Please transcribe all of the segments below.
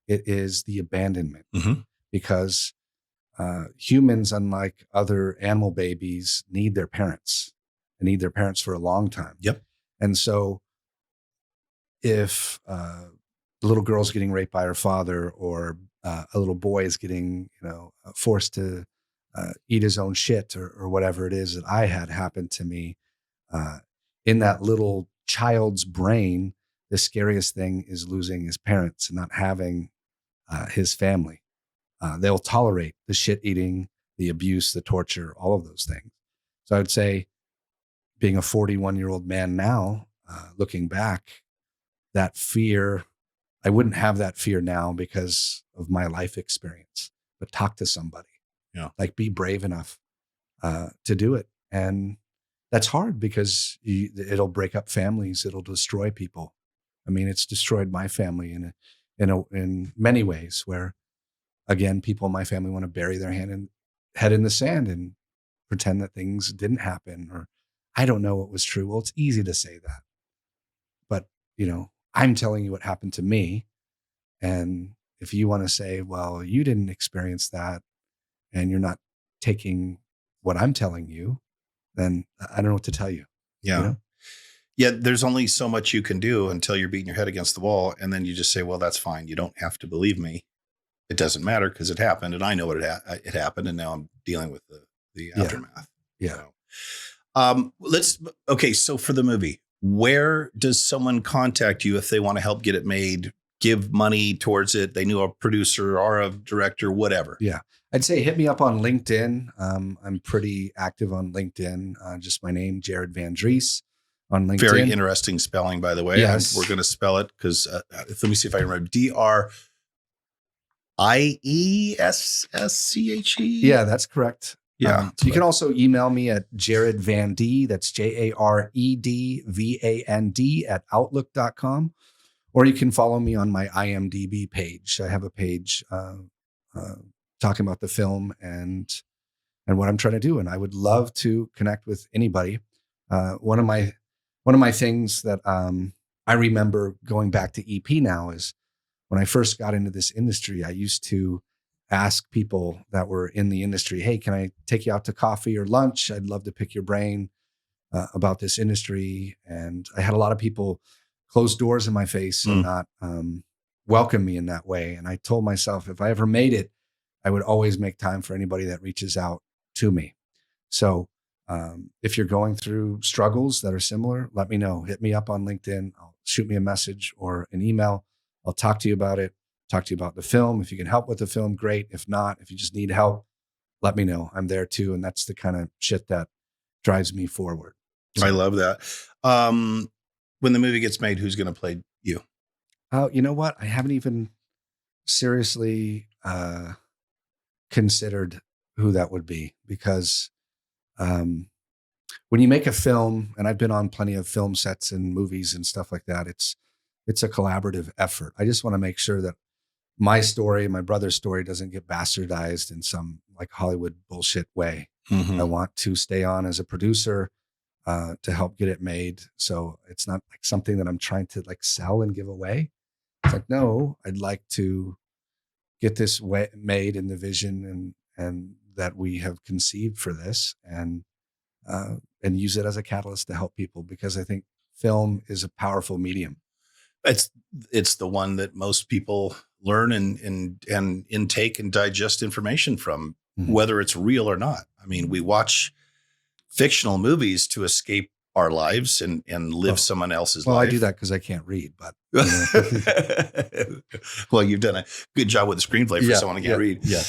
it is the abandonment, Mm-hmm. because humans, unlike other animal babies, need their parents and need their parents for a long time. Yep. And so if the little girl's getting raped by her father, or a little boy is getting, forced to eat his own shit, or whatever it is that I had happen to me, in that little child's brain, the scariest thing is losing his parents and not having his family. They'll tolerate the shit eating, the abuse, the torture, all of those things. So I would say, being a 41-year-old man now, looking back, that fear, I wouldn't have that fear now because of my life experience. But talk to somebody. Yeah. Like, be brave enough to do it. And that's hard because it'll break up families. It'll destroy people. I mean, it's destroyed my family in many ways, where, again, people in my family want to bury their head in the sand and pretend that things didn't happen, or I don't know what was true. Well, it's easy to say that, but I'm telling you what happened to me. And if you want to say, well, you didn't experience that and you're not taking what I'm telling you, then I don't know what to tell you. Yeah. Yeah. There's only so much you can do until you're beating your head against the wall. And then you just say, well, that's fine. You don't have to believe me. It doesn't matter because it happened. And I know it happened. And now I'm dealing with the aftermath. Yeah. So for the movie, where does someone contact you if they want to help get it made, give money towards it? They knew a producer or a director, whatever. Yeah. I'd say hit me up on LinkedIn. I'm pretty active on LinkedIn. Just my name, Jared Van Driessche, on LinkedIn. Very interesting spelling, by the way. Yes. We're going to spell it because let me see if I remember. Driessche. Yeah, that's correct. Yeah. You can also email me at Jared Van D. That's JaredVand @outlook.com. Or you can follow me on my IMDb page. I have a page talking about the film and what I'm trying to do. And I would love to connect with anybody. One of my things that I remember going back to EP now is, when I first got into this industry, I used to ask people that were in the industry, hey, can I take you out to coffee or lunch? I'd love to pick your brain about this industry. And I had a lot of people close doors in my face and not welcome me in that way. And I told myself, if I ever made it, I would always make time for anybody that reaches out to me. So if you're going through struggles that are similar, let me know. Hit me up on LinkedIn. Shoot me a message or an email. I'll talk to you about it, talk to you about the film. If you can help with the film, great. If not, if you just need help, let me know. I'm there too. And that's the kind of shit that drives me forward. So, I love that. When the movie gets made, who's going to play you? You know what? I haven't even seriously considered who that would be, because when you make a film, and I've been on plenty of film sets and movies and stuff like that, it's a collaborative effort. I just want to make sure that my story, my brother's story, doesn't get bastardized in some like Hollywood bullshit way. Mm-hmm. I want to stay on as a producer to help get it made. So it's not like something that I'm trying to like sell and give away. It's like, no, I'd like to get this made in the vision and that we have conceived for this, and use it as a catalyst to help people, because I think film is a powerful medium. It's the one that most people learn and intake and digest information from, whether it's real or not. I mean, we watch fictional movies to escape our lives and live someone else's life. Well, I do that because I can't read, but well, you've done a good job with the screenplay for someone who can't read. Yeah.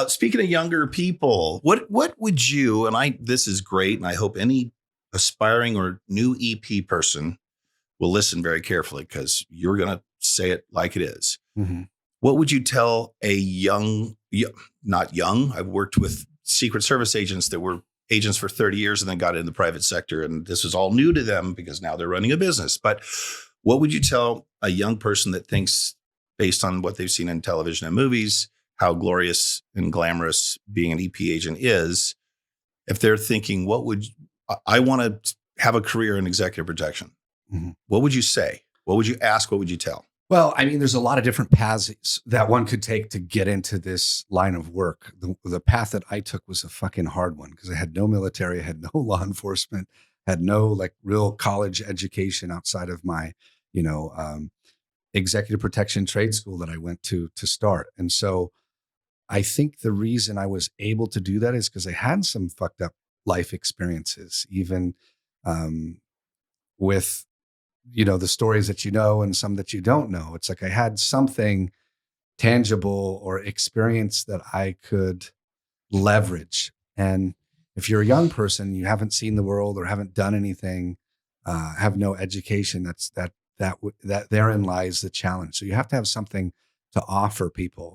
Speaking of younger people, what would you, and this is great, and I hope any aspiring or new EP person will listen very carefully, because you're going to say it like it is. Mm-hmm. What would you tell a not young, I've worked with Secret Service agents that were agents for 30 years and then got into the private sector, and this was all new to them because now they're running a business. But what would you tell a young person that thinks, based on what they've seen in television and movies, how glorious and glamorous being an EP agent is, if they're thinking, I want to have a career in executive protection? Mm-hmm. What would you say? What would you ask? What would you tell? Well, I mean, there's a lot of different paths that one could take to get into this line of work. The path that I took was a fucking hard one because I had no military, I had no law enforcement, had no like real college education outside of my, you know, executive protection trade school that I went to start. And so I think the reason I was able to do that is because I had some fucked up life experiences, even um, with the stories that you know and some that you don't know. It's like I had something tangible or experience that I could leverage. And if you're a young person, you haven't seen the world or haven't done anything, have no education, that therein lies the challenge. So you have to have something to offer people.